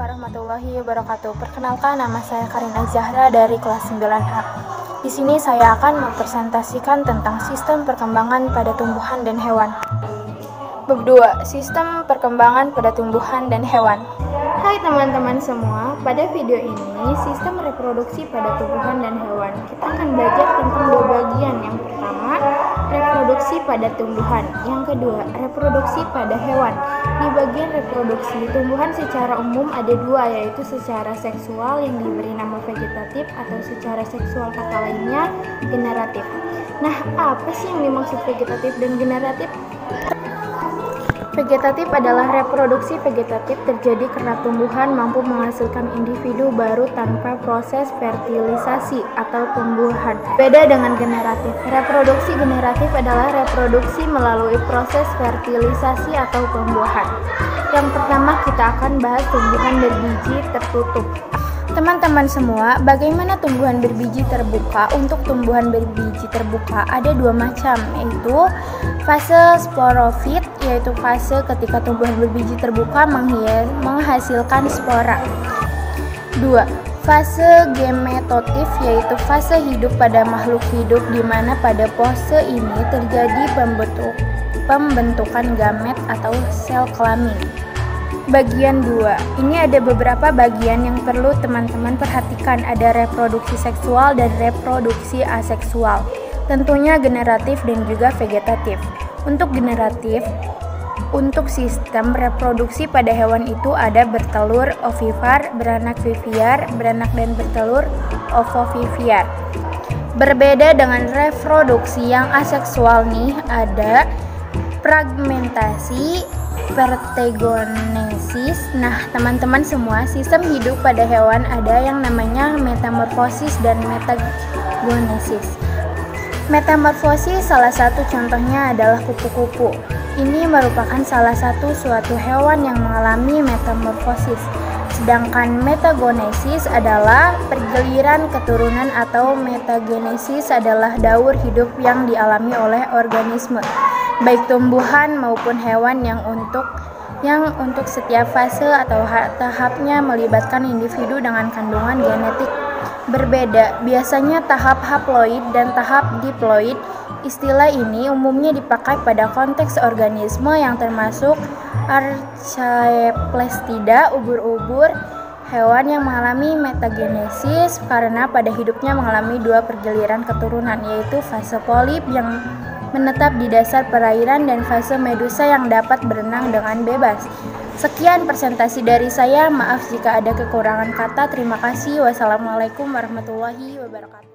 warahmatullahi wabarakatuh. Perkenalkan, nama saya Karina Zahra dari kelas 9A. Di sini saya akan mempresentasikan tentang sistem perkembangan pada tumbuhan dan hewan. Bab 2, sistem perkembangan pada tumbuhan dan hewan. Hai teman-teman semua, pada video ini sistem reproduksi pada tumbuhan dan hewan. Kita akan belajar tentang dua bagian. Yang pertama, reproduksi pada tumbuhan. Yang kedua, reproduksi pada hewan. Di bagian reproduksi, tumbuhan secara umum ada dua, yaitu secara seksual yang diberi nama vegetatif atau secara seksual kata lainnya generatif. Nah, apa sih yang dimaksud vegetatif dan generatif? Vegetatif adalah reproduksi vegetatif terjadi karena tumbuhan mampu menghasilkan individu baru tanpa proses fertilisasi atau tumbuhan. Beda dengan generatif. Reproduksi generatif adalah reproduksi melalui proses fertilisasi atau pembuahan. Yang pertama kita akan bahas tumbuhan berbiji tertutup. Teman-teman semua, bagaimana tumbuhan berbiji terbuka? Untuk tumbuhan berbiji terbuka ada dua macam, yaitu fase sporofit, yaitu fase ketika tumbuhan berbiji terbuka menghasilkan spora. 2. Fase gemetotif, yaitu fase hidup pada makhluk hidup, di mana pada fase ini terjadi pembentukan gamet atau sel kelamin. Bagian 2. Ini ada beberapa bagian yang perlu teman-teman perhatikan. Ada reproduksi seksual dan reproduksi aseksual. Tentunya generatif dan juga vegetatif. Untuk generatif, untuk sistem reproduksi pada hewan itu ada bertelur ovivar, beranak viviar, beranak dan bertelur ovoviviar. Berbeda dengan reproduksi yang aseksual nih, ada fragmentasi, parthenogenesis. Nah, teman-teman semua, sistem hidup pada hewan ada yang namanya metamorfosis dan metagenesis. Metamorfosis salah satu contohnya adalah kupu-kupu. Ini merupakan salah satu suatu hewan yang mengalami metamorfosis. Sedangkan metagenesis adalah pergiliran keturunan atau metagenesis adalah daur hidup yang dialami oleh organisme, baik tumbuhan maupun hewan yang untuk setiap fase atau tahapnya melibatkan individu dengan kandungan genetik berbeda, biasanya tahap haploid dan tahap diploid. Istilah ini umumnya dipakai pada konteks organisme yang termasuk Archaeplastida, ubur-ubur, hewan yang mengalami metagenesis karena pada hidupnya mengalami dua pergiliran keturunan, yaitu fase polip yang menetap di dasar perairan dan fase medusa yang dapat berenang dengan bebas. Sekian presentasi dari saya, maaf jika ada kekurangan kata. Terima kasih. Wassalamualaikum warahmatullahi wabarakatuh.